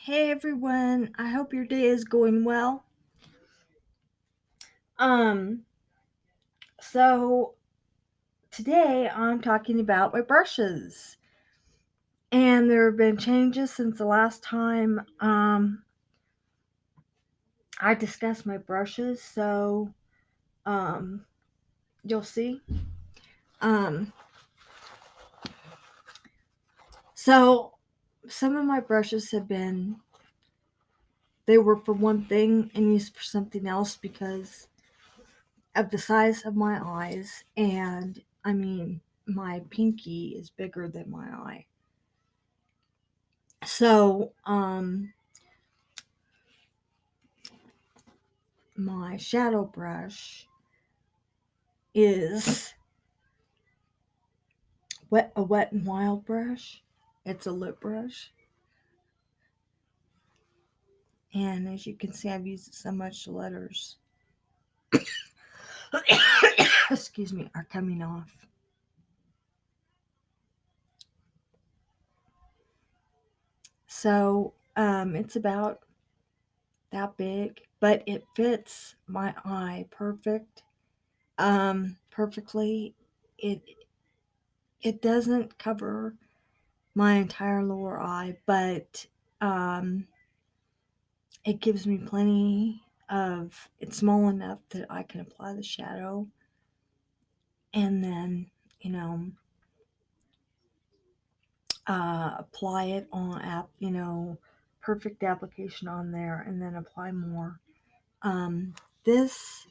Hey everyone, I hope your day is going well. Um, so today I'm talking about my brushes. And there have been changes since the last time I discussed my brushes, so um you'll see. Um so some of my brushes they were for one thing and used for something else because of the size of my eyes, and I mean my pinky is bigger than my eye. So, my shadow brush is a wet and wild brush. It's a lip brush. And as you can see, I've used it so much the letters, excuse me, are coming off. So, it's about that big, but it fits my eye perfectly. It it doesn't cover my entire lower eye, but um, it gives me plenty of. It's small enough that I can apply the shadow, and then you know apply it on perfect application on there, and then apply more. This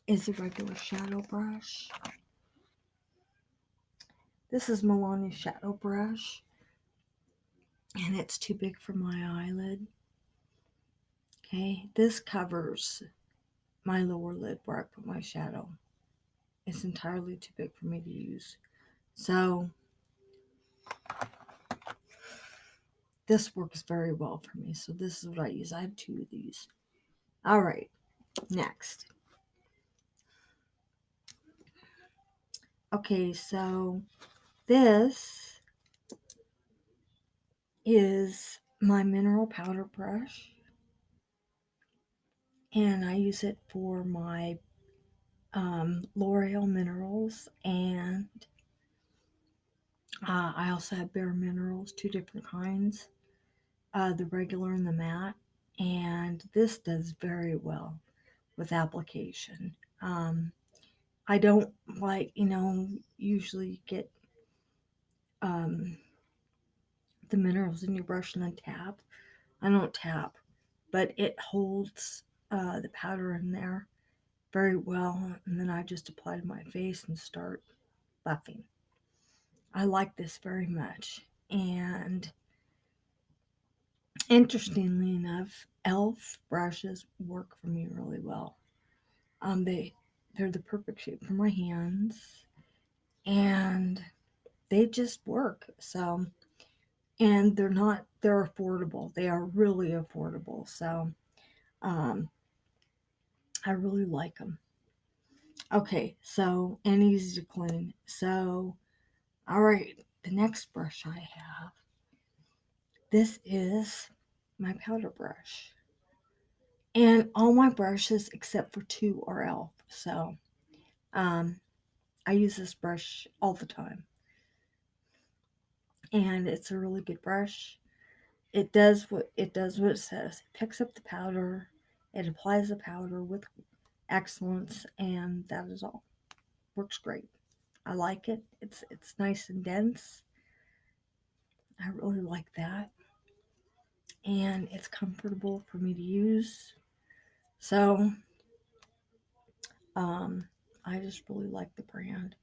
is a regular shadow brush. This is Milani shadow brush, and it's too big for my eyelid. Okay, this covers my lower lid where I put my shadow. It's entirely too big for me to use. So this works very well for me. So this is what I use. I have two of these. All right, next. Okay, so this is my mineral powder brush, and I use it for my L'Oreal minerals, and I also have bare minerals, two different kinds, the regular and the matte, and this does very well with application. I don't usually get um, the minerals in your brush and then tap. I don't tap, but it holds the powder in there very well, and then I just apply to my face and start buffing. I like this very much, and interestingly enough, elf brushes work for me really well. They're the perfect shape for my hands, and they just work. So, and they're affordable. They are really affordable. So, um, I really like them. Okay, so, and easy to clean. So, all right, the next brush I have, this is my powder brush. And all my brushes except for two are elf. So, um, I use this brush all the time. And it's a really good brush. It does what it says. It picks up the powder, it applies the powder with excellence, and that is all. Works great. I like it. It's nice and dense. I really like that. And it's comfortable for me to use. So um I just really like the brand.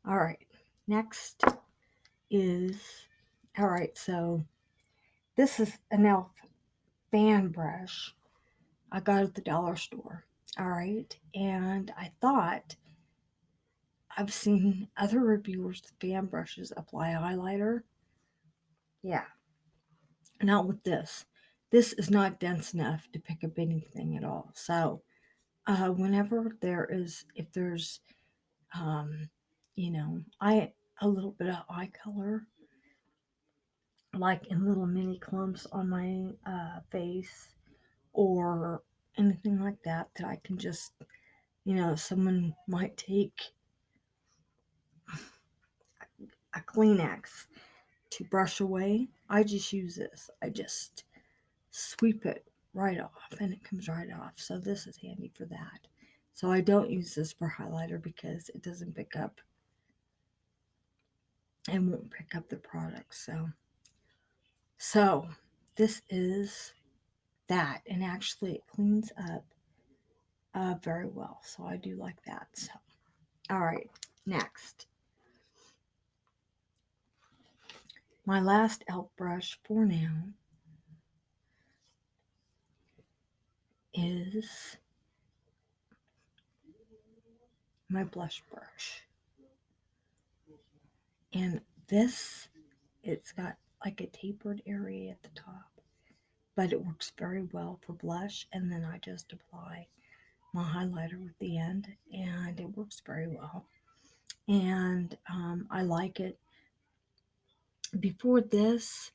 All right. Next is all right, so this is an elf fan brush I got at the dollar store. All right. And I thought I've seen other reviewers with fan brushes apply highlighter. Yeah, not with this. This is not dense enough to pick up anything at all. So, whenever if there's, um, I a little bit of eye color, like in little mini clumps on my face or anything like that, that I can just, someone might take a Kleenex to brush away. I just use this. I just sweep it right off and it comes right off. So this is handy for that. So I don't use this for highlighter because it doesn't pick up and won't pick up the product. So this is that, and actually it cleans up very well. So I do like that. So all right, next, my last elf brush for now is my blush brush. And this, it's got like a tapered area at the top, but it works very well for blush. And then I just apply my highlighter with the end, and it works very well. And I like it. Before this,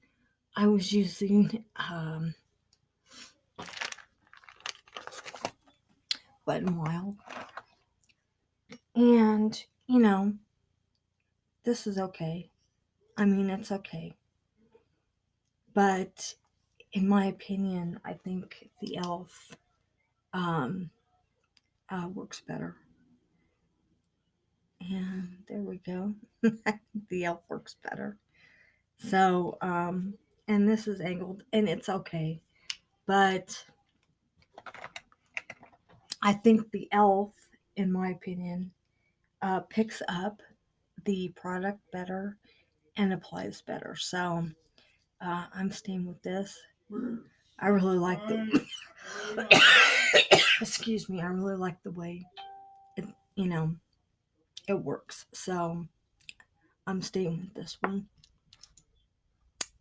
I was using Wet n Wild, and this is okay. I mean, it's okay, but in my opinion, I think the Elf um, works better. And there we go. The Elf works better. So, and this is angled, and it's okay, but I think the Elf, in my opinion, picks up the product better and applies better. So I'm staying with this. I really like the excuse me. I really like the way it, it works. So I'm staying with this one.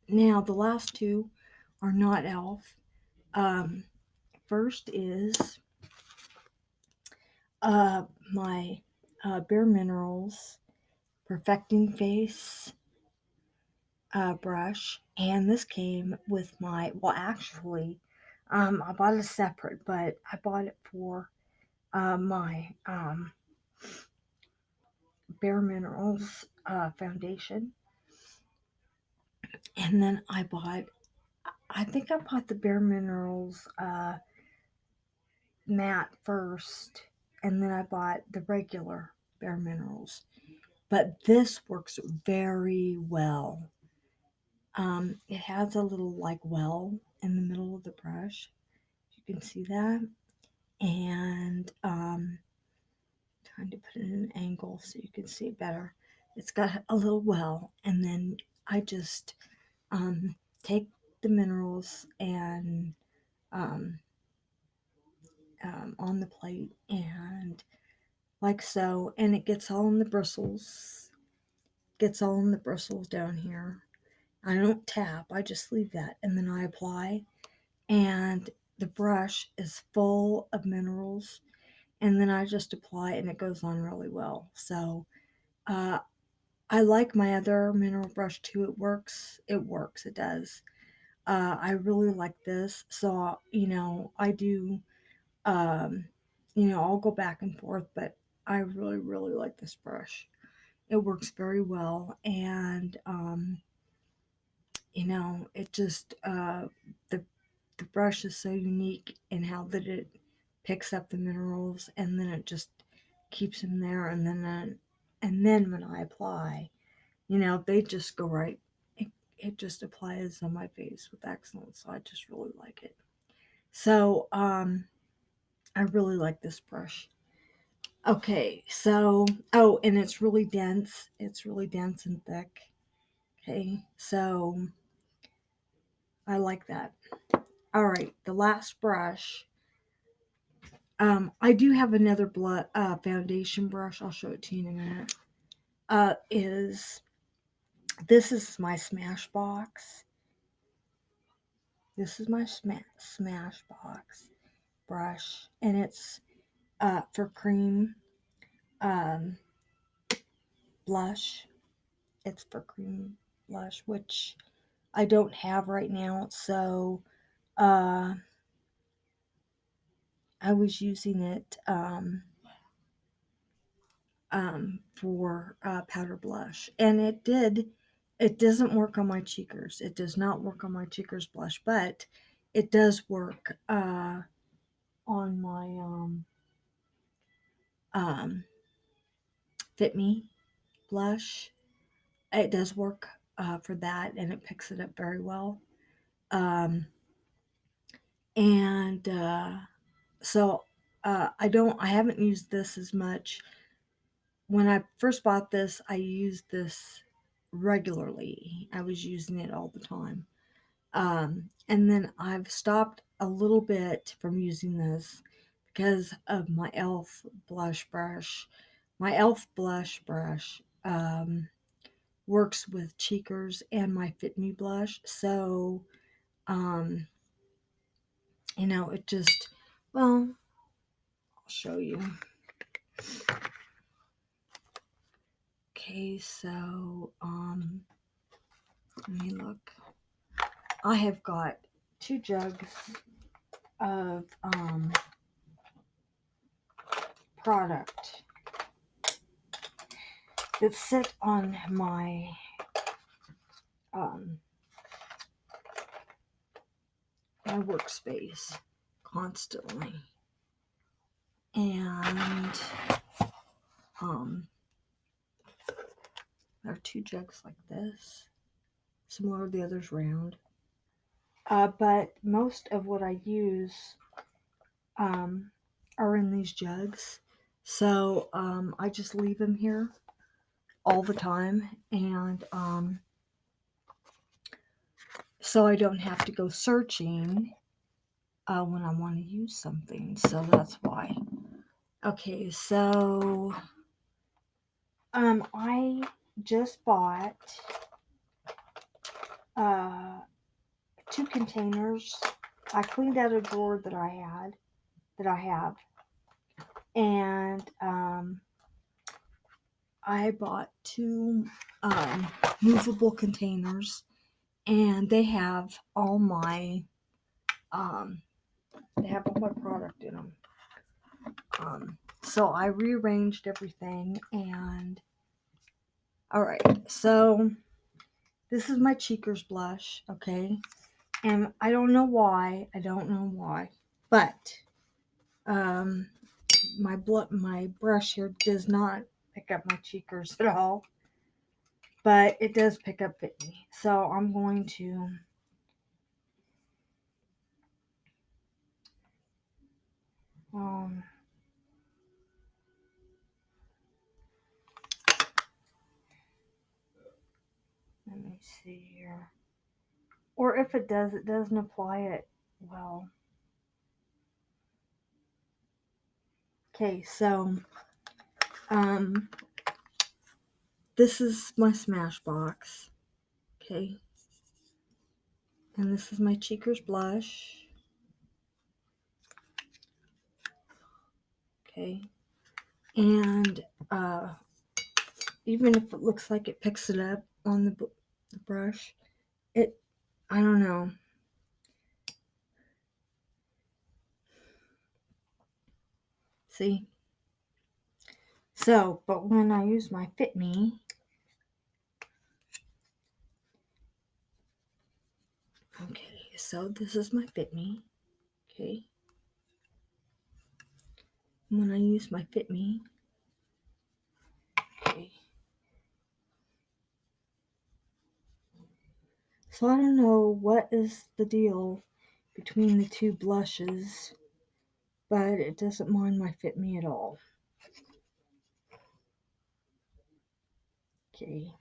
Now the last two are not elf. Um, First is uh, my Bare Minerals Perfecting Face brush, and this came with my, well, actually, I bought it separate, but I bought it for my Bare Minerals foundation, and then I think I bought the Bare Minerals matte first, and then I bought the regular Bare Minerals. But this works very well. It has a little like well in the middle of the brush. You can see that. And trying to put it in an angle so you can see it better. It's got a little well, and then I just take the minerals and um, on the plate, and like so, and it gets all in the bristles, down here. I don't tap, I just leave that, and then I apply, and the brush is full of minerals, and then I just apply, and it goes on really well. So uh, I like my other mineral brush too. It works. It does. I really like this. So, I do, um, I'll go back and forth, but I really, really like this brush. It works very well. And, it just, the, the brush is so unique in how that it picks up the minerals, and then it just keeps them there. And then when I apply, they just go right. It just applies on my face with excellence. So I just really like it. So I really like this brush. Okay, so and it's really dense. It's really dense and thick. Okay, so I like that. All right, the last brush. I do have another foundation brush. I'll show it to you in a minute. This is my Smashbox. This is my Smashbox brush, and it's for cream blush. it's for cream blush, which I don't have right now. So I was using it for powder blush, and it doesn't work on my cheekers. It does not work on my cheekers blush, but it does work on my um, Fit Me blush. It does work for that, and it picks it up very well. Um, and so I haven't used this as much. When I first bought this, I used this regularly. I was using it all the time. And then I've stopped a little bit from using this because of my e.l.f. blush brush. My e.l.f. blush brush works with cheekers and my Fit Me blush. So, um, it just, well, I'll show you. Okay, so, let me look. I have got 2 jugs of product that sit on my my workspace constantly, and there are 2 jugs like this, similar, the others round. But most of what I use are in these jugs, so I just leave them here all the time, and so I don't have to go searching when I want to use something. So that's why. Okay, so I just bought 2 containers. I cleaned out a drawer that I have, and I bought 2 movable containers, and they have all my product in them. So I rearranged everything, and all right. So this is my Cheekers blush, okay? And I don't know why, but my brush here does not pick up my Cheekers at all, but it does pick up Fit Me. So I'm going to let me see here. Or if it doesn't apply it well. Okay, so this is my Smashbox. Okay. And this is my Cheekers blush. Okay. And even if it looks like it picks it up on the brush, I don't know. See? So, but when I use my Fit Me, okay, so this is my Fit Me, okay. When I use my Fit Me, okay. So I don't know what is the deal between the 2 blushes, but it doesn't mind my Fit Me at all. Okay.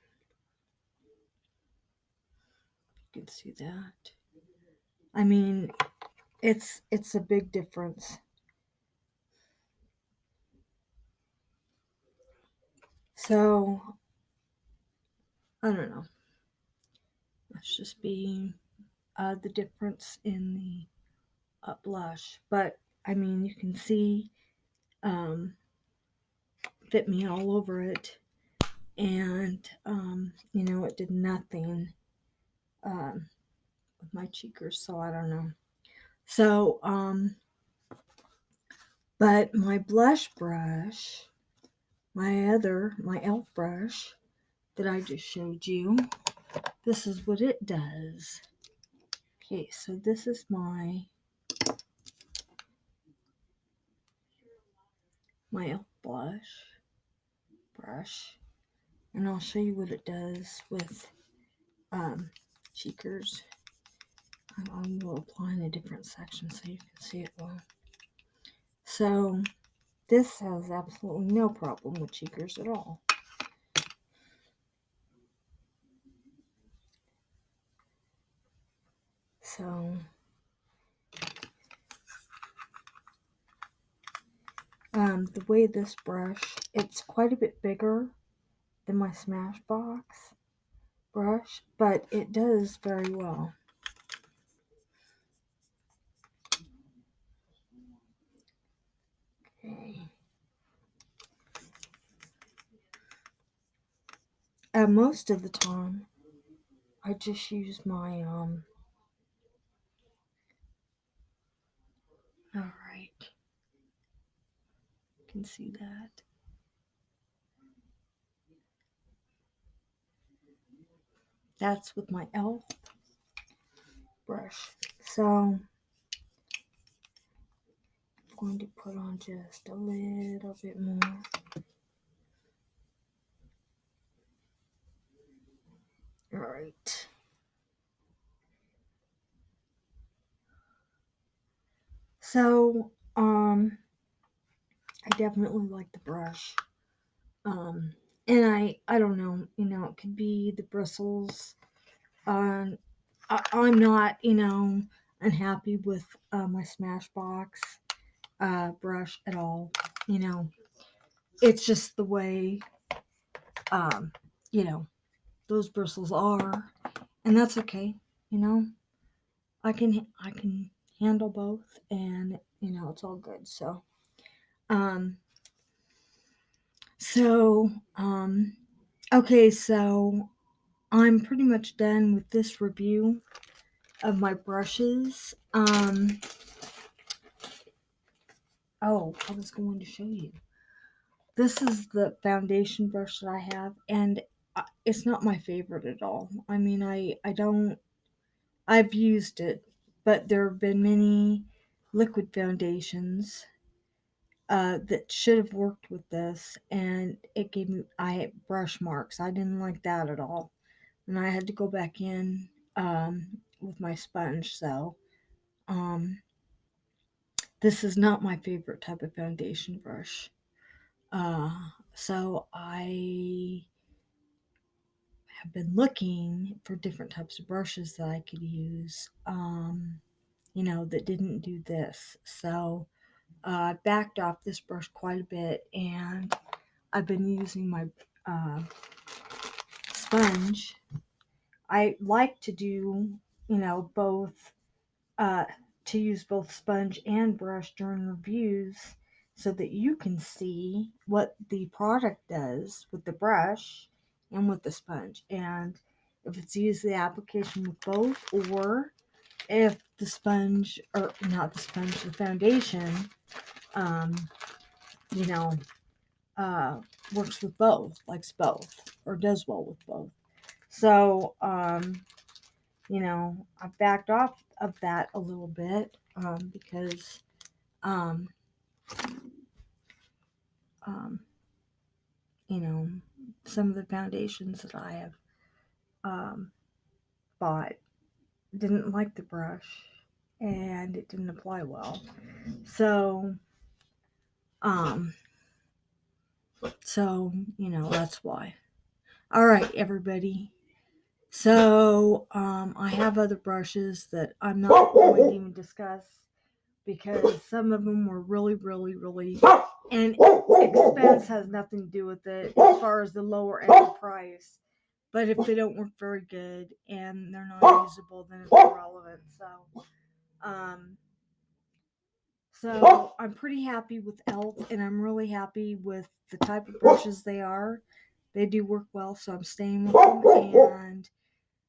You can see that. I mean, it's a big difference. So, I don't know. Let's just be the difference in the blush. But, I mean, you can see Fit Me all over it. and it did nothing with my cheekers, so I don't know. So but my blush brush, my elf brush that I just showed you, this is what it does. Okay, so this is my elf brush, and I'll show you what it does with cheekers. I will apply in a different section so you can see it well. So this has absolutely no problem with cheekers at all. So the way this brush, it's quite a bit bigger than my Smashbox brush, but it does very well. Okay. Most of the time, I just use my all right, you can see that. That's with my elf brush. So I'm going to put on just a little bit more. All right. So, I definitely like the brush. And I don't know, it could be the bristles. I'm not, unhappy with my Smashbox brush at all. It's just the way, um, those bristles are, and that's okay. I can handle both, and it's all good. So, um, so okay, so I'm pretty much done with this review of my brushes. Oh, I was going to show you. This is the foundation brush that I have, and it's not my favorite at all. I mean, I've used it, but there have been many liquid foundations that should have worked with this, and I had brush marks. I didn't like that at all, and I had to go back in with my sponge. So, this is not my favorite type of foundation brush. So I have been looking for different types of brushes that I could use, that didn't do this. So I backed off this brush quite a bit, and I've been using my sponge. I like to do, both, to use both sponge and brush during reviews so that you can see what the product does with the brush and with the sponge. And if it's easy application with both, or if the sponge, or not the sponge, the foundation, you know, works with both, likes both, or does well with both. So, I backed off of that a little bit because, um, um, some of the foundations that I have bought didn't like the brush, and it didn't apply well. So, um, that's why. All right, everybody. So, I have other brushes that I'm not going to even discuss because some of them were really, really, really, and expense has nothing to do with it as far as the lower end of price. But if they don't work very good and they're not usable, then it's irrelevant. So I'm pretty happy with Elf, and I'm really happy with the type of brushes they are, They do work well, so I'm staying with them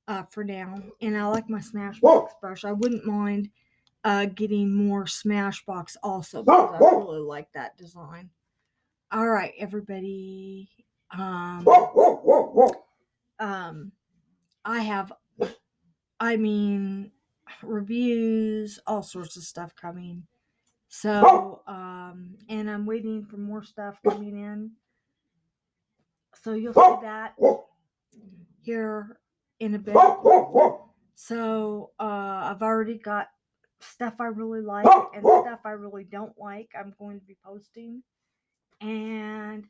and for now. And I like my Smashbox brush. I wouldn't mind getting more Smashbox also because I really like that design. All right, everybody. I have, reviews, all sorts of stuff coming. So, and I'm waiting for more stuff coming in. So you'll see that here in a bit. So, I've already got stuff I really like and stuff I really don't like. I'm going to be posting. And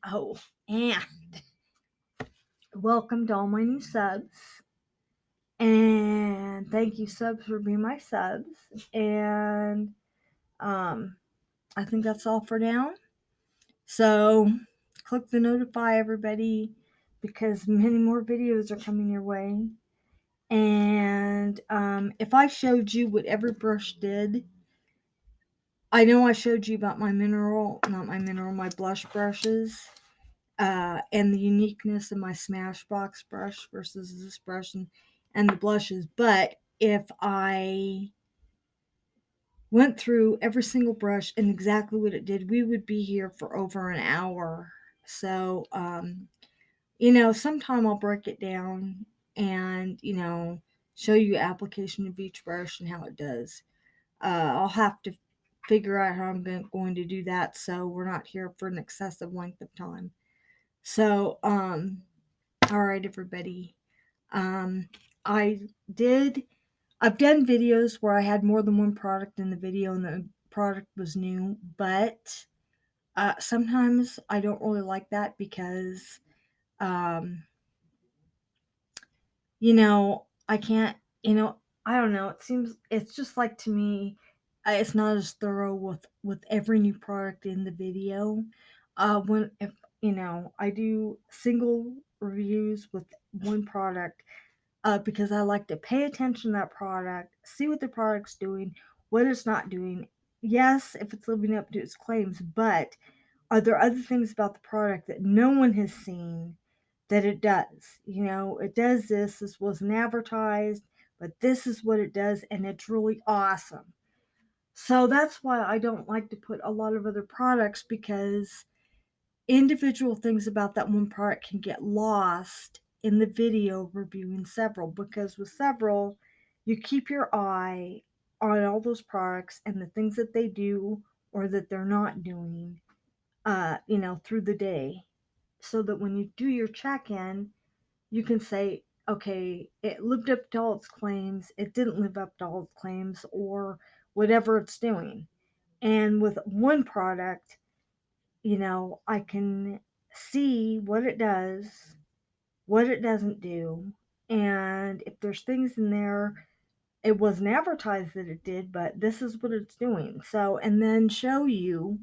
welcome to all my new subs. And thank you, subs, for being my subs. And I think that's all for now. So click the notify everybody because many more videos are coming your way. And if I showed you what every brush did, I know I showed you about my blush brushes, and the uniqueness of my Smashbox brush versus this brush and the blushes. But if I went through every single brush and exactly what it did, we would be here for over an hour. So, sometime I'll break it down and, show you application of each brush and how it does. I'll have to figure out how I'm going to do that so we're not here for an excessive length of time. So, all right, everybody. I've done videos where I had more than one product in the video and the product was new, but sometimes I don't really like that because, I can't, I don't know. It's just like to me, it's not as thorough with every new product in the video. If I do single reviews with one product, because I like to pay attention to that product, see what the product's doing, what it's not doing. Yes, if it's living up to its claims, but are there other things about the product that no one has seen that it does? It does this. This wasn't advertised, but this is what it does, and it's really awesome. So that's why I don't like to put a lot of other products, because individual things about that one product can get lost in the video reviewing several, because with several, you keep your eye on all those products and the things that they do or that they're not doing, through the day, so that when you do your check-in, you can say, okay, it lived up to all its claims, it didn't live up to all its claims, or whatever it's doing. And with one product, I can see what it does, what it doesn't do, and if there's things in there it wasn't advertised that it did, but this is what it's doing. So, and then show you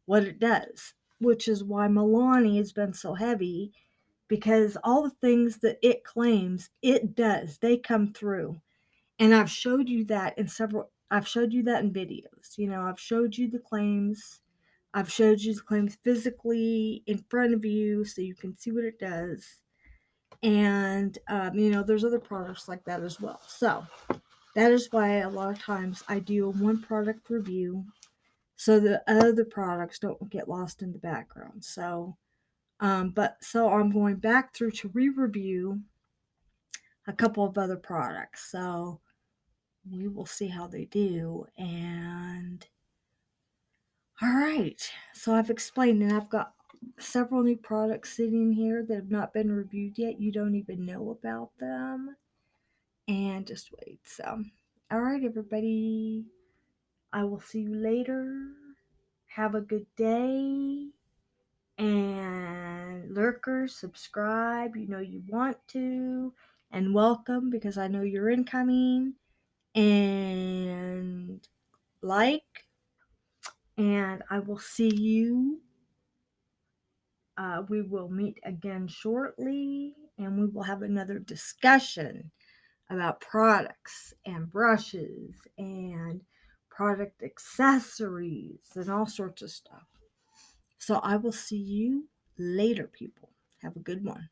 what it does, which is why Milani has been so heavy, because all the things that it claims it does, they come through. And I've showed you that in videos. I've showed you the claims. I've showed you the claims physically in front of you so you can see what it does. And, there's other products like that as well. So that is why a lot of times I do a one product review so the other products don't get lost in the background. So, so I'm going back through to re-review a couple of other products. So we will see how they do. And all right, so I've explained, and I've got several new products sitting here that have not been reviewed yet. You don't even know about them. And just wait. So, all right, everybody. I will see you later. Have a good day. And lurkers, subscribe. You want to. And welcome, because I know you're incoming. And like. And I will see you. We will meet again shortly. And we will have another discussion about products and brushes and product accessories and all sorts of stuff. So I will see you later, people. Have a good one.